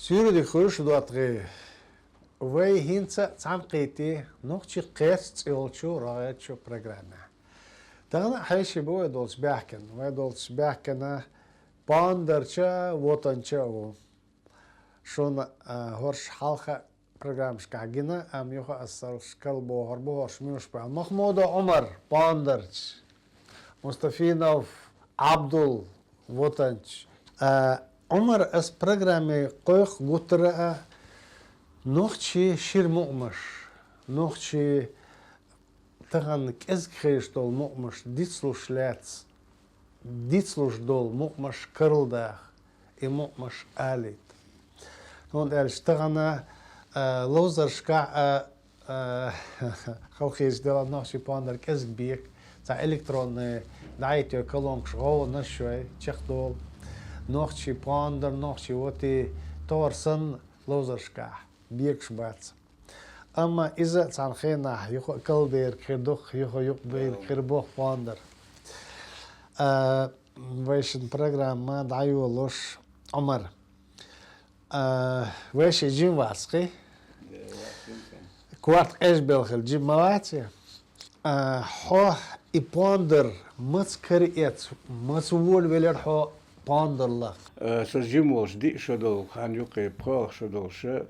Сүйрді көріш дуатғы. Вай хинца цамқейті нұқчы қерц елчу рағайчу программа. Тағына хайши бұй долс бәкін. Вай долс бәкіна пандарча вотанча о. Шон хорш халха программшка гина ам юха асар шкал бохар шмюш пан. Махмудов Умар пандарч. Мустафинов Абдул вотанч. Умар as программе қойх гутра нохчи шир муъмаш нохчи таган кез хрештол муъмаш дитслуш лец дитслуш дол муъмаш кырылдах и муъмаш алит он элш тагана лозаршка халхиз дела нохчи пандар кез бик за электронный дайте колонк шоу на шой чехдол нохчи пандер, нохчи воти торсан лозаршка, бекш бац. Ама иза цанхена, юхо калдер, кирдух, юхо юкбейр, кирбох пандер. Вайшин программа даю лош Умар. Вайши джим вацки. Кварт эшбелхел джим мавати. Хо и пандер, мац кариец, мац воль велер хо пандерлах. Сажимош ди шадол ханюке прох шадол ше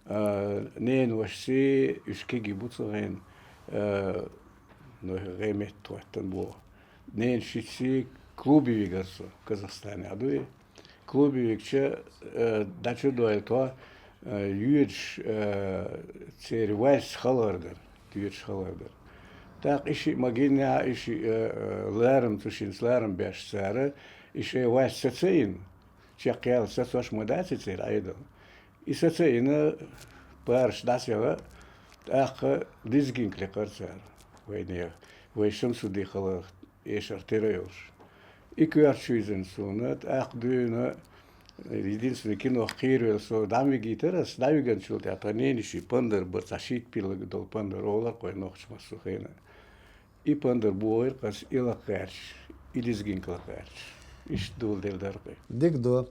нен вашси ушкеги буцерен но ремет тоттен бо нен шичи клубивигас в Казахстане адуи клубивигче дачу доето юж цервайс халардер юж халардер так иши магина иши ларм тушин сларм беш сара еще ваш социин, чекал соцош модаци цер айдол. И социина парш дасява, ах дизгин клекарцар. Войне, войшем суды хала эшер тереуш. И кварчуизен сунат, ах дюна единственное кино хирвел со дами гитарас, давиган чулт апанениши пандер бацашит пилаг дол пандер олар кой нохч масухена. И пандер буэр кас илакарч, и дизгин клакарч. Иш дул дел дарбы. Дигдо.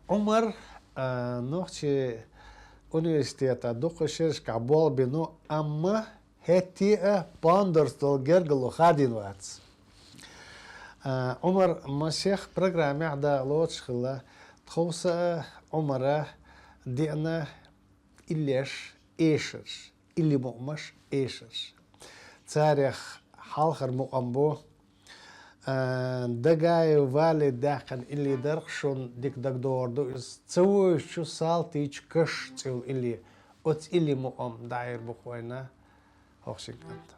Умар нохчи университета духошерш кабол бино амма хети пандерстол гергалу хадин вац. Умар масех программе عدا лоч خلا تخوص عمره دينا إليش إيشش إلي مؤمش إيشش تاريخ حالخر مقامبو Dagaev vale dakan ili darkshon dik dagdordo is tsuo shu saltich kash tsil ili ots ili muam dair bukhwaina hoxikant.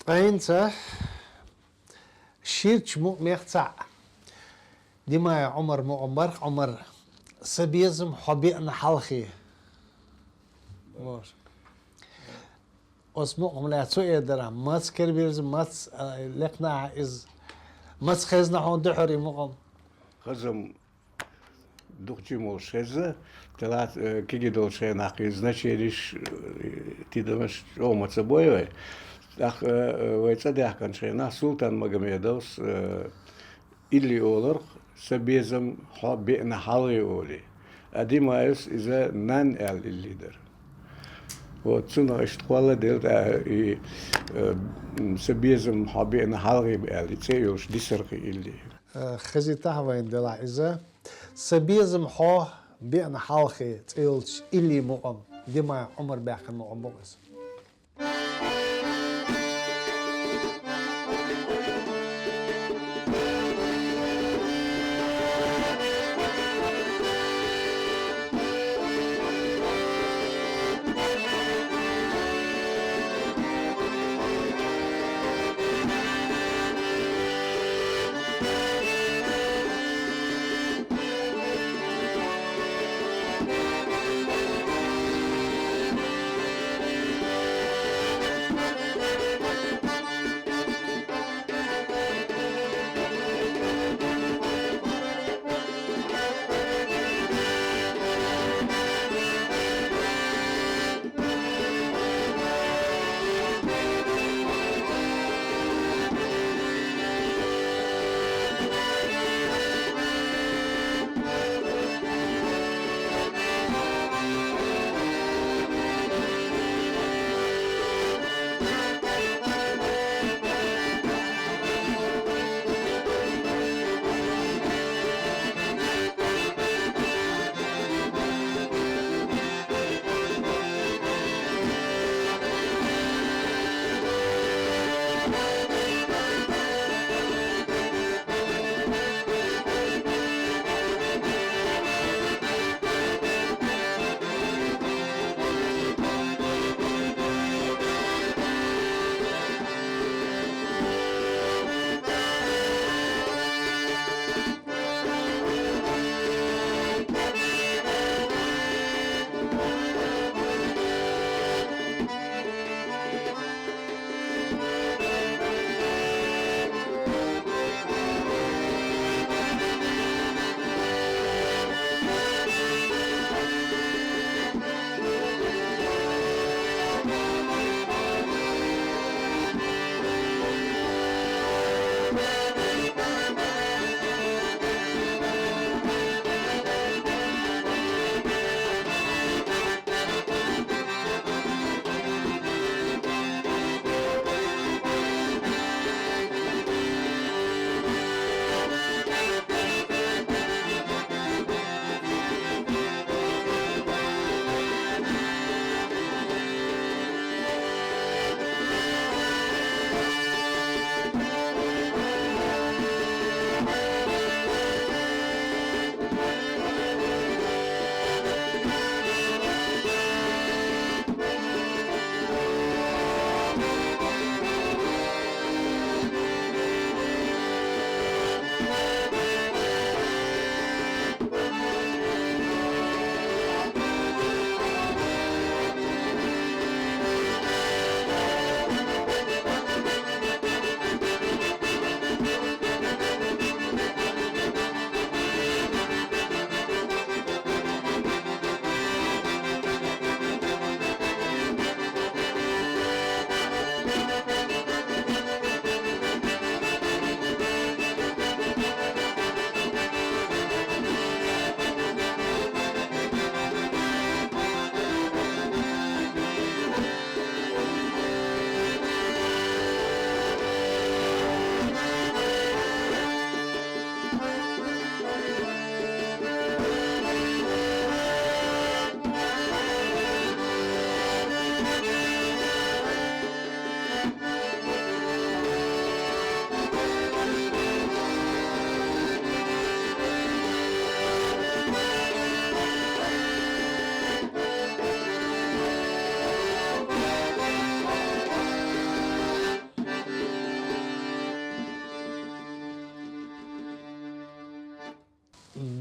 أنت شيرش مو ميختصع ديما عمر مو عمر سبيزم حبيئنا حلخي مش اسمه عملا تسوي درا ماس كربيرز ماس لقنا إز ماس خزنا هون دحري مقام خزم دكتور مولشيزة تلات كيجي دولشي ناقي значилиш ти дамаш ома цабоеве ах вайцадях каншена султан Магомедов или олор сабезам хоббина хали оли Dimaev is non leader. Вот цена اشتغال دل и سبيزم حبينا حالي بقالي تيوش ديسرقي اللي خزيتها وين دلع إذا سبيزم حو بينا حالخي تيلش اللي مقام ديما عمر باقي مقام بغس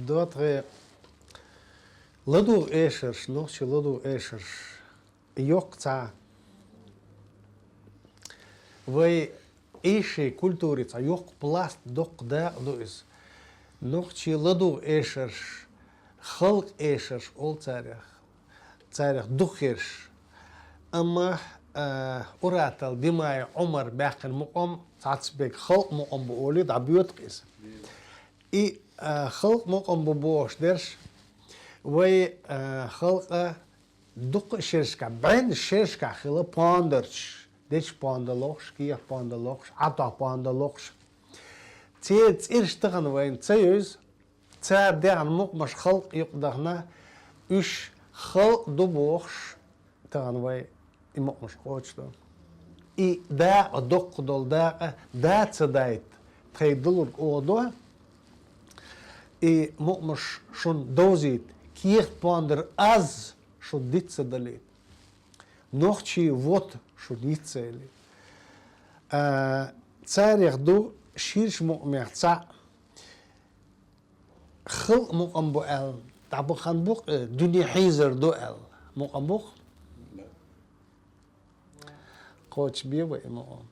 D'autres, l'adou échers, non, chez l'adou échers, yok ça. Вы эши культурица, yok пласт док да дуис. Nog chez l'adou échers, خلق échers, ol царях духерш. أما أوراتل دماء عمر باقي المقام تعتبر خلق مقام بقولي دعبيوت قيس. خلق مقام ببوش درش وي خلق دق شرشكا بعين الشرشكا خلا باندرش ديش باندلوخش كيه باندلوخش عطا باندلوخش تيت إرشتغن وين تيوز تار ديان مقمش خلق يقدرنا إش خلق دبوخش تغن وي مقمش قوتش دو دا دق دول دا تدايت تخيدلور قودوه مقمش شون دوزيت كيخ باندر از شو ديت سدليت نوخشي ووت شو ديت سيلي تاريخ دو شيرش مقمح تسع خلق مقم بو ال تعبو خان بوق دنيا حيزر دو ال مقم بوق قوتش بيوي مقم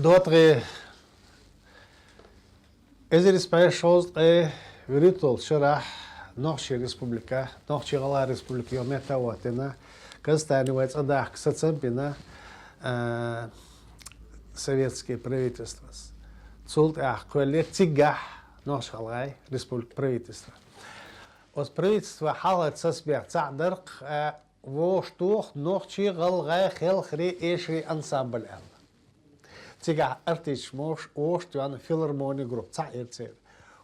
D'autres, espécie chose est virtuelle, chera, notre république, notre la république, on met à ouatena, que c'est un ouest adak, c'est un pina, советские правительства. Цулт ах, коллег тига, наш халай, республик правительства. Os правительство халат сосбех цадырк воштух нохчи галгай хелхри эшри ансамбль эл. Тига артич мош оштуан филармони групп цаирцер.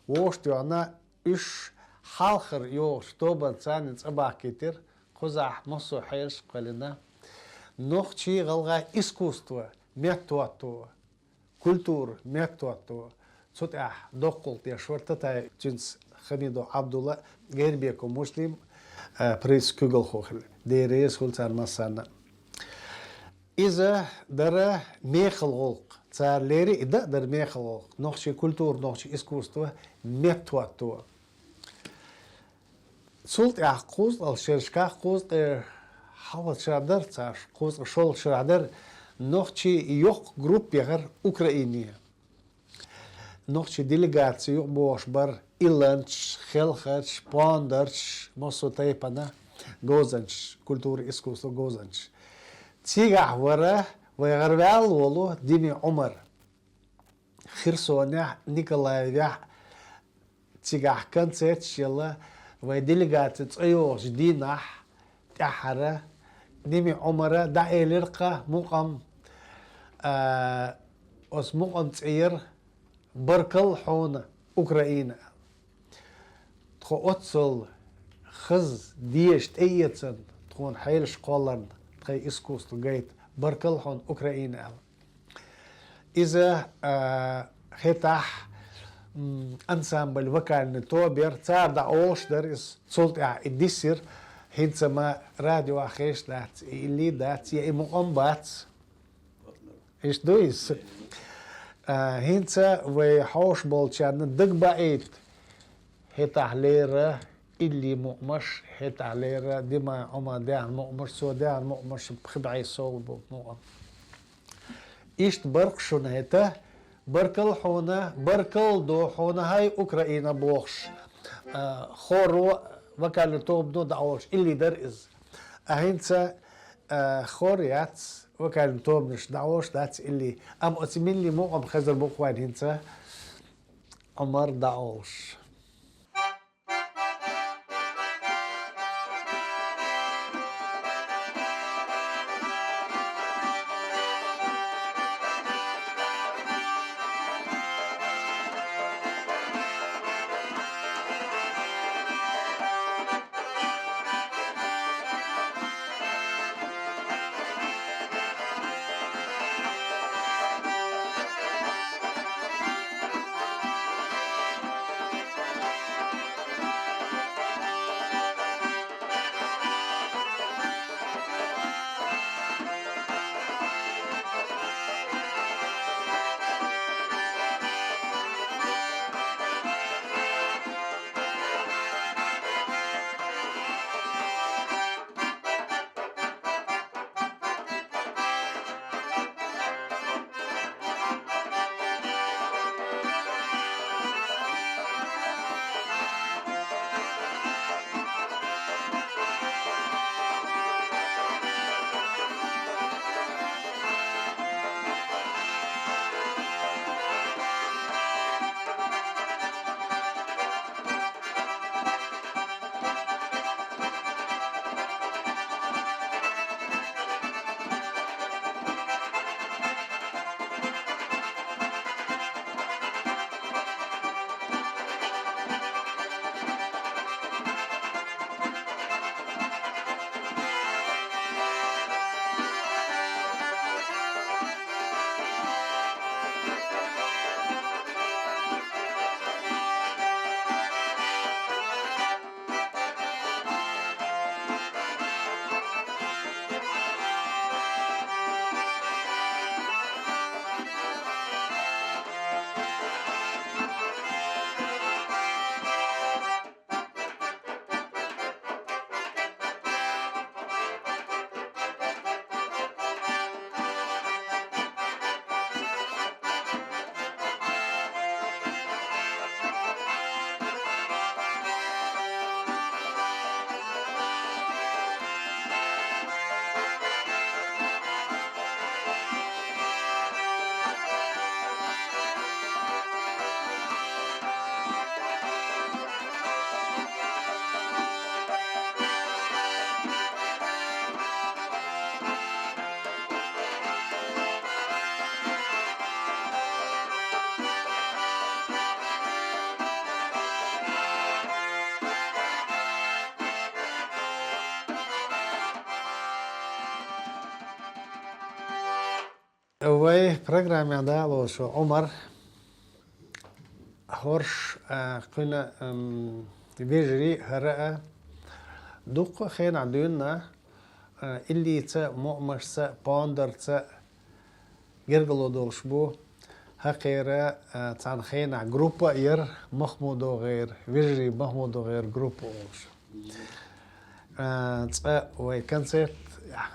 Оштуана үш халхыр йо штобан цанец абакитер хузах мосу хайрш калина. Нохчи галгай искусство метуату культур метуату цутах докул те швартата джинс Хамидо Абдулла Гербеку муслим прис кугл хохл дерес хулцар масана иза дара мехлголк царлери ида дар мехлголк нохчи культур нохчи искусство метуату цулт ахкуз ал шершка куз хават шадар цаш куз шол шадар нохчи йох группер Украине нохчи делегацию бош бар Иланч, Хелхач, Пондарч, Мосотайпана, Гозанч, культура искусства Гозанч. Тига вара вайгарвал волу Дими Умар. Херсоня Николаевя тига концерт шела вай делегация цайош динах тахара Дими Умара да элирка мукам ос мукам цайр баркал хона Украина. تخوصل خز ديش تأيتن تكون حيلش قالن تخي إسكوست جيت بركلهن أوكرانيا إذا ختح أنسامبل وكان توبر تار دا أوش در إس صوت إديسير هنسما راديو أخيش دات اللي دات يا إمام بات إيش دويس هنسا وحوش بالشان دق بعيد هتعليرة اللي مؤمش هتعليرة دما أما دان مؤمش سو دان مؤمش بخبعي صوب مؤم إيشت برق شون هتا بركل حونا بركل دو حونا هاي أوكرانيا بوخش خورو وكالة توب دعوش اللي در إز أهنسا خوريات وكالة توب نش دعوش دات اللي أم أتمنى لي مؤم خزر بوخوان هنسا عمر دعوش وی پروگرامی دالو شو عمر هرش قنا بيجري هراء دوق خين عدونا اللي تا مؤمش تا باندر تا جرجلو دوش بو هقيرة تان خين جروبا ير محمودو غير بيجري محمودو غير جروبا وش تا وي كونسرت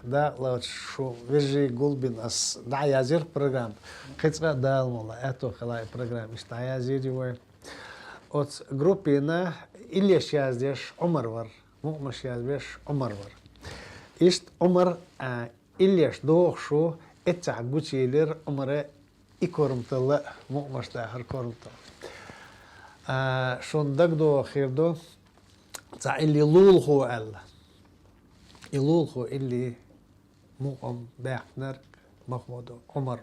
دا لو شو بيجري قلبين أس دعيازير برنامج قطعة دال والله أتو خلاي برنامج مش دعيازير وي от группина Ильяш яздеш Омарвар, мумаш яздеш Омарвар. Ишт Омар Ильяш доохшу этца гучилер Омаре икормтала мумаш тахар кормтала. شون دقدو خيردو تاع اللي لولخو ألا يلولخو اللي مقام باحنر محمودو عمر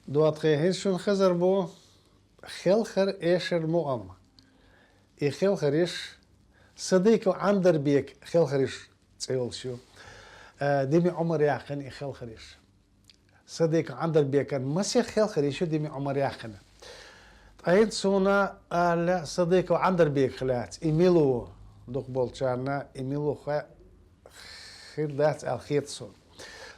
دوات خيهنشون خزر بو خلخر ايشر مؤم اي خلخريش صديق عندر بيك خلخريش تقول شو ديمي عمر ياخن اي خلخريش صديق عندر بيك مسيح خلخريش ديمي عمر ياخن اين سونا لا صديق عندر بيك خلات ايميلو دوك بولشانا ايميلو خير دات الخيط سون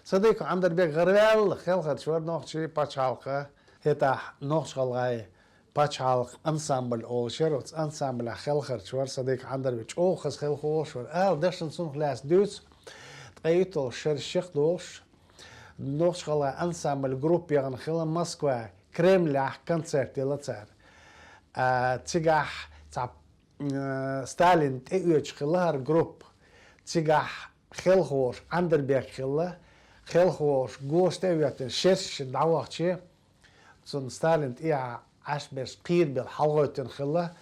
صديق عندر بيك غريال خلخر شوار نوخشي باش حلقة هتا نوخش غلغاي باش حلق انسامبل او شيروتس انسامبل خلخر شوار صديق عندر بيك او خس خلخو شوار دشن سون خلاص دوت تقيتو شر الشيخ دوش نوخش غلغاي انسامبل جروب يغن خلا موسكوا كريملح كونسرت يلا تسار تيجاح تاع ستالين تيوش خلار جروب تيجاح خلخور عندر بيك خلا خلخوش جوش تبيتن شرش دعواتشي صن ستالين إياه عش بس قير بالحلوتن خلا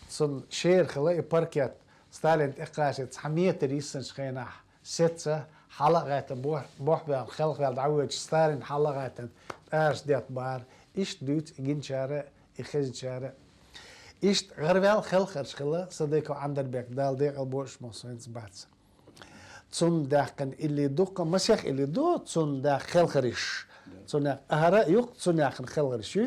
صن شير خلا يبركت ستالين إقاشت حمية ريسن شخينا ستة حلقات بوح بهم خلق دعوات ستالين حلقات اش ديت بار إيش دوت جين شارع يخز شارع إيش غربال خلقش خلا صديقو عندر بيك دال ديق البوش مصينز باتس تون داخن اللي دوق مسيخ اللي دو تون داخ خلقريش تون أهرا يوق تون داخن خلقريش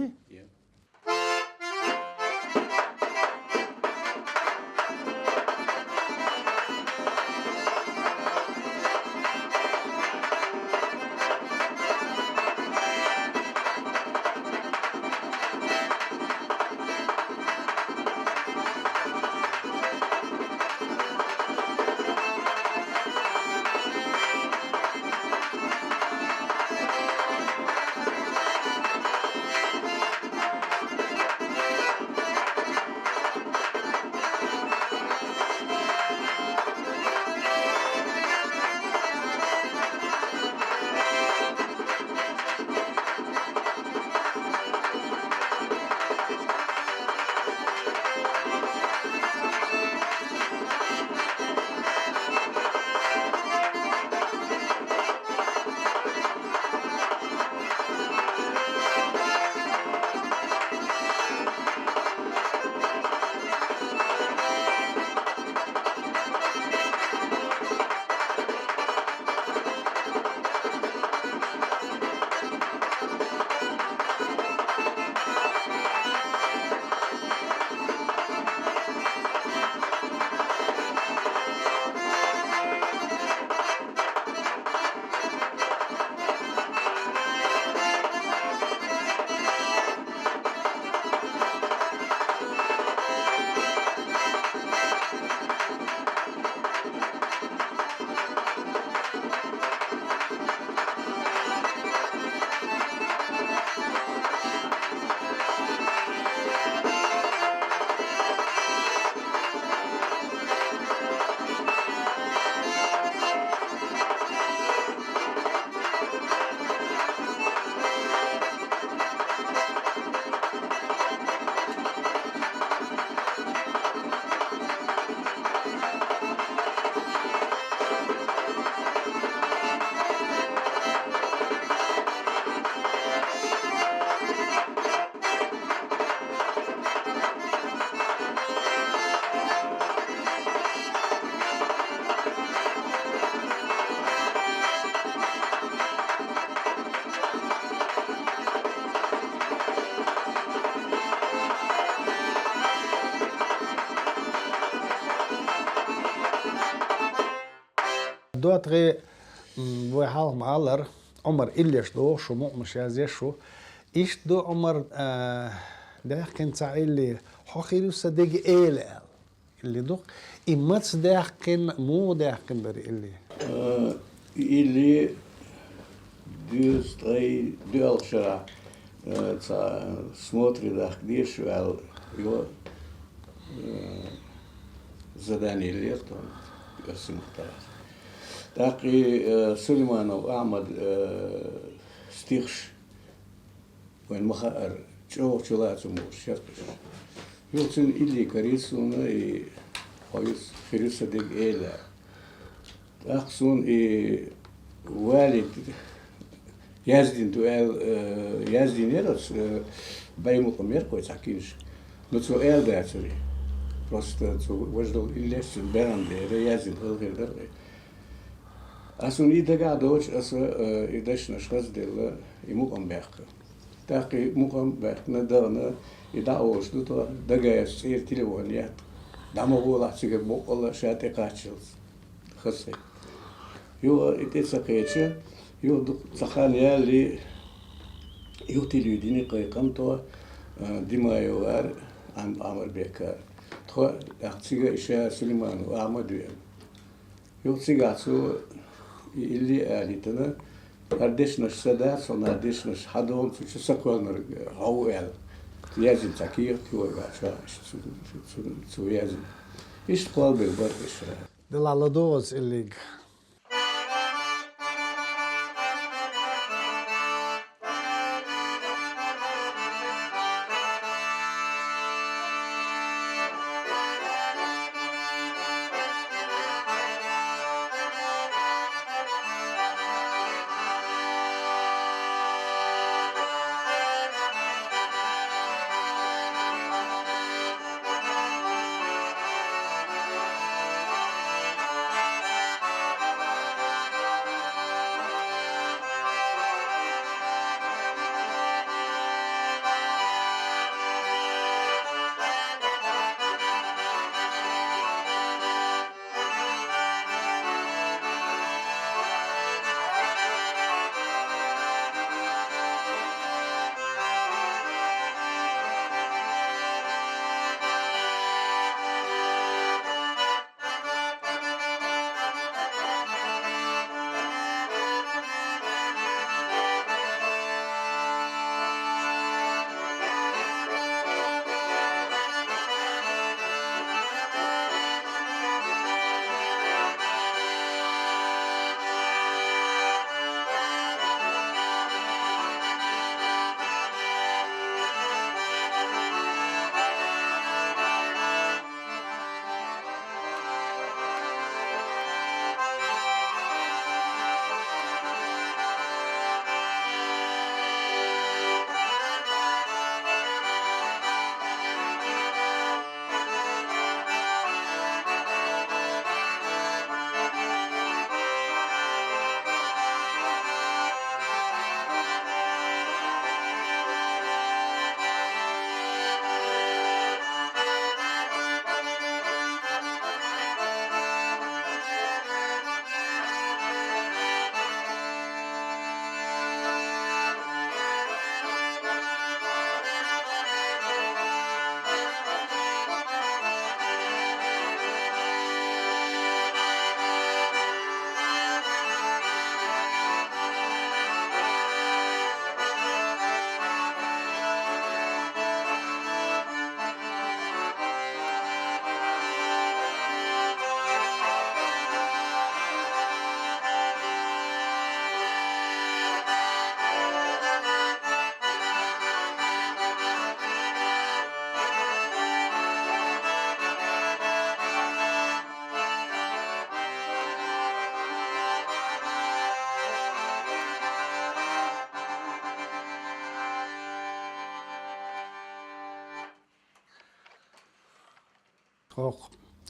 دوت غي وحال مالر عمر إليش دو شو مش يا شو إيش دو عمر ده كان اللي حقيقي صدق إيه اللي دو إمتى ده كان مو ده كان بري اللي dus duelšera смотри да hdeš al jo задание лето симптаз. Так и Сулейманов Ахмад стихш وين مخار شو لازم شرطش يوصل اللي كريسونا هايس خريسة دق إله أخصون والد يزدين توال يزدين يرس بيمو قمير كويس حكيش نتسوال ده سوري просто وجدوا إلا سبان ده يزدين غير ده أصلا إذا قعدوش أصلا إذاش نشخص ده يمو قمير تاقي مقام بحنا درنا يدعوش دوتو Dagaev سير تليفونيات دعمو بولا سيجر بولا شاتي قاتشلز خسي يو اتساقيتش يو تخانيا لي يو تليوديني قيقمتو ديمايو عن عمر بيكار تخو اختيجا إشاء سليمان وأحمد يو تسيجاتسو اللي آليتنا أردش نش سداس ونا أردش نش حدهم شو سكون هو يازن تكير كيو يعشى شو يازن إيش قلبي برضش دل على دوز اللي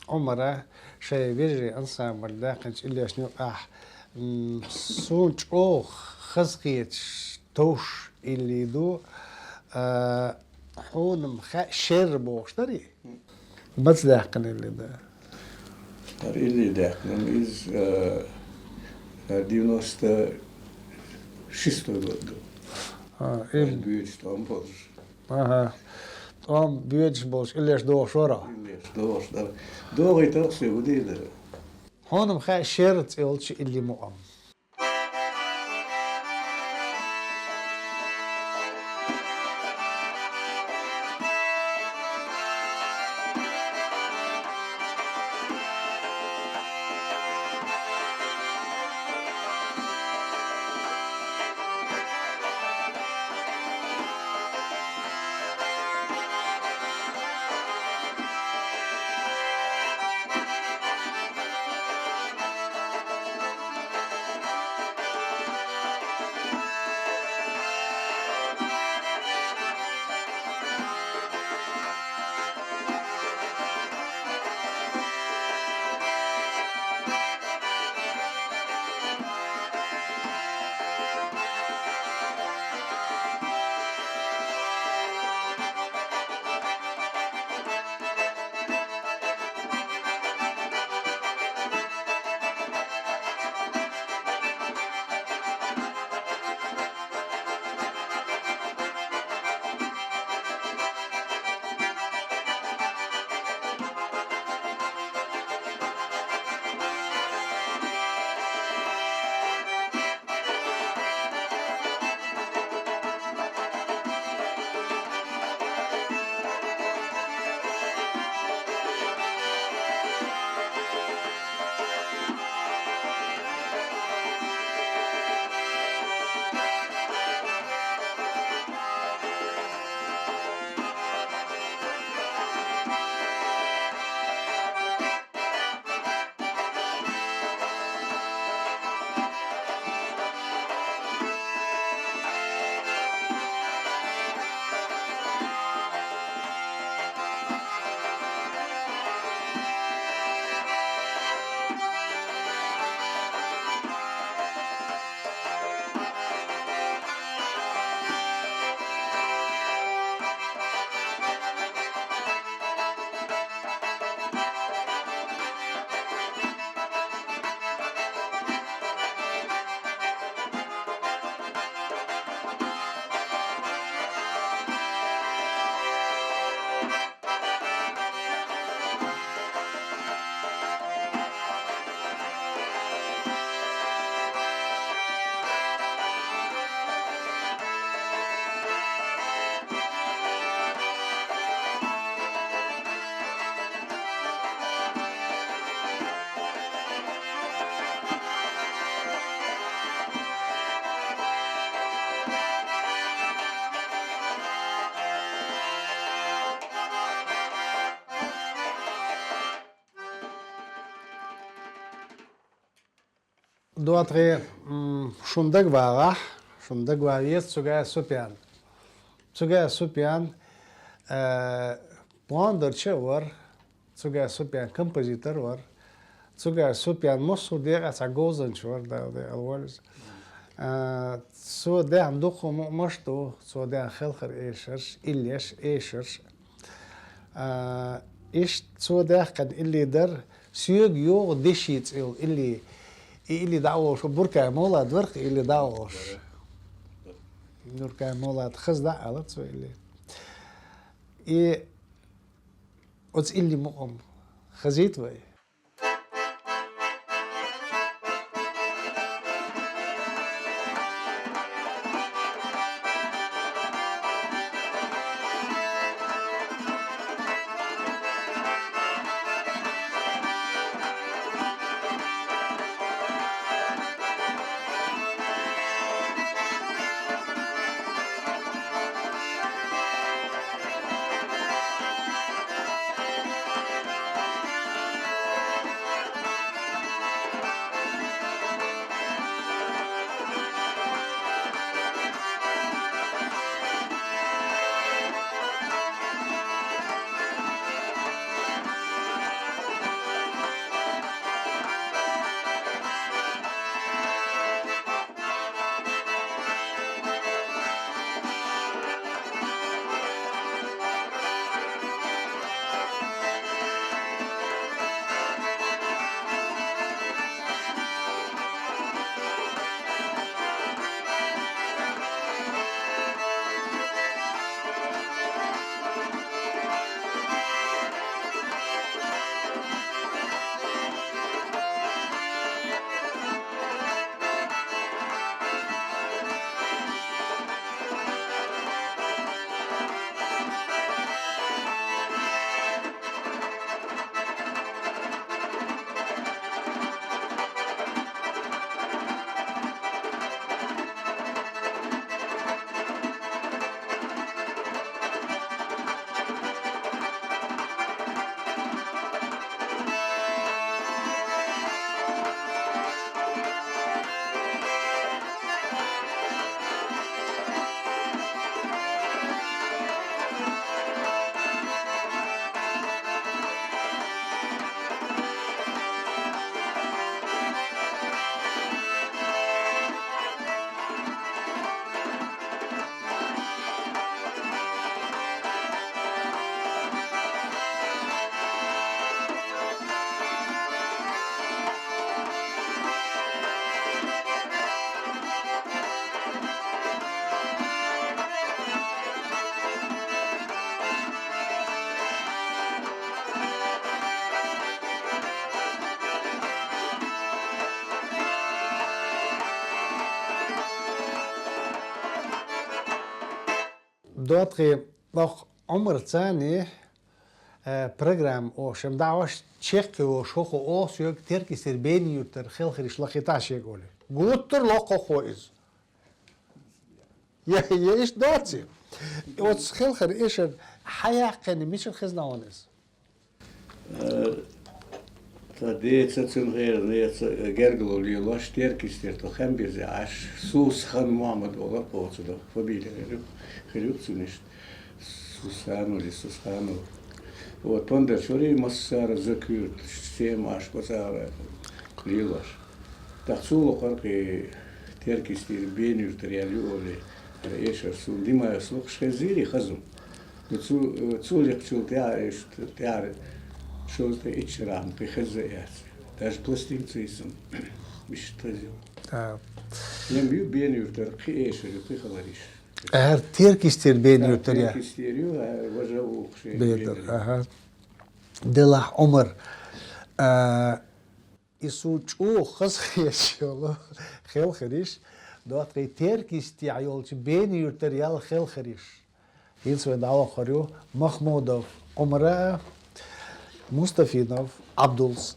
عمره شيء بيجري أنسان برداقنش إلا شنو سونش خزقيت توش اللي دو حون شر بوشتري بس داقن اللي ده اللي داقن is 96-й год был. Бьюч там позже. Ага. Там бьюч больше, или ж до шора. Дош, да. До это все удида. Хонам хай шерц илч или муам. دواتري شوندق واغا شوندق واغيس Tsugaev سوبيان Tsugaev سوبيان باندر چور Tsugaev سوبيان كومبوزيتور ور Tsugaev سوبيان مصو ديغا ساغوزن چور دا الورز سو ده عندكم مشتو سو ده خلخر ايشرش إليش ايشرش إيش سو ده كان اللي در سيوغ يو ديشيت اللي دعوش بركة مولا درق اللي دعوش بركة مولا تخز دعالت سو اللي إيه وتس اللي مقام خزيت وي دوت noch عمر ثاني program او شم دعوش تشيك و شوخ او سيوك تركي سربيني يوتر خيل خريش لقيتاش يقولي قلتر لقو خويز يا ايش دوتي وتس خيل خر ايش حياة قني مش الخزنة ونس تدي تسن غير نيت جرجلو لي لاش تركي ستيرتو خم بيزي عش سوس خان محمد ولا قوتو فبيلي خيرو تسنش سوسانو لي سوسانو وتندر شوري مسار زكير سيم عش بسار ليلاش تحصلوا قرقي تركي ستير بينير ترياليو ولا ايش رسول ديما يسلق شزيري خزم تسول يقتل تعرف شو تيجي رام تخزيات تاج بلاستيك تيسم مش تزيو يم يو بينير ترقي ايش اللي خلاريش تركي ستير بينير تريا تركي ستيريو وجهه شيء بيدر دلح عمر يسوق خص يشيله خيل خريش دوت قي تركي ستيعيول بينير تريال خيل خريش ينسوا دعوة خريو محمودov عمره مستفيدov عبدولس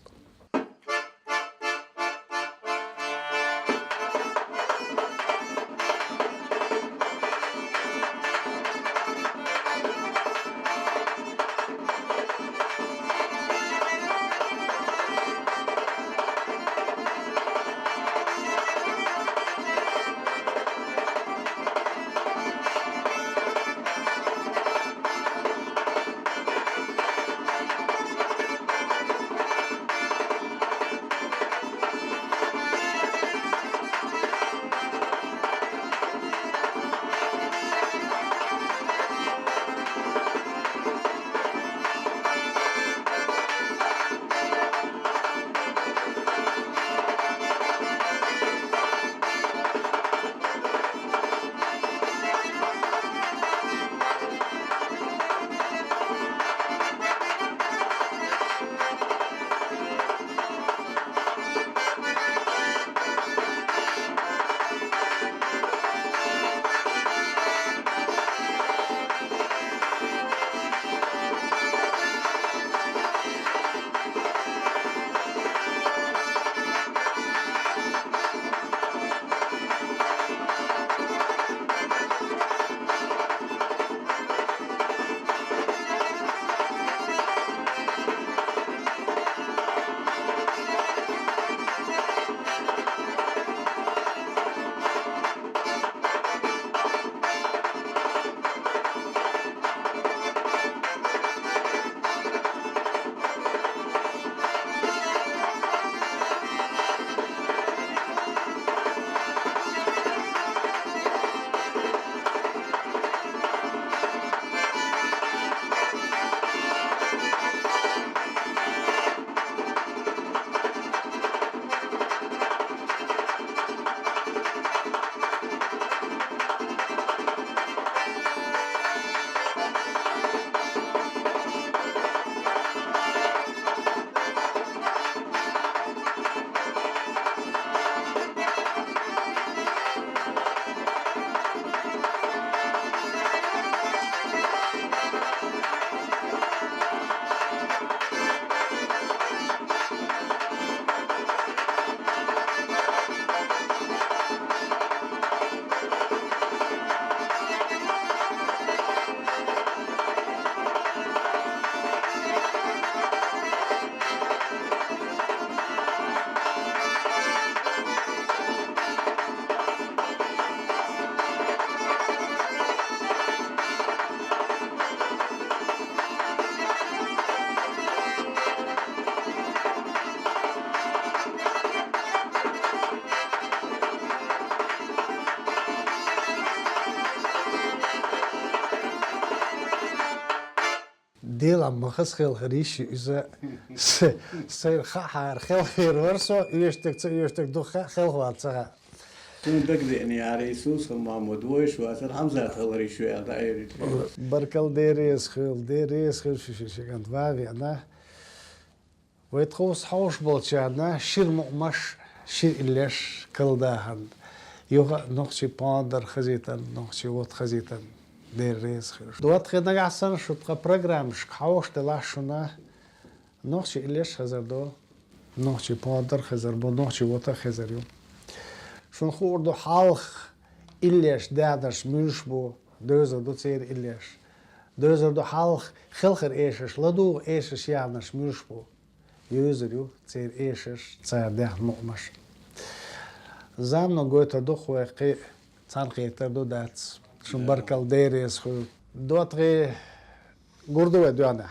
ديل عم خص خيل خريش إذا سير خحر خيل خير ورسو يشتك دو خيل واتسها تون دقدقني على يسوس محمودوش وأصل حمزة خلري شوية دايري بركل ديريس خيل شي كانت فافي أنا ويتخوص حوش بولشانا شير مقمش شير إليش كل داهن يوغا نقشي باندر خزيتن نقشي وط خزيتن der reis khir dort khidna gasan shutqa program shkhaosh de lashuna nochi ilesh khazardo nochi podar khazar bo nochi wota khazaryo shun khurdo halkh ilesh dadas mushbo dözer do tser ilesh dözer do halkh khilkhir eshes ladu eshes yanas mushbo yözeryo tser eshes tser deh mu'mash zamno goita do khweqi tsanqeter do dats شون برکل دیریز خود دوات غی گردو و دوانه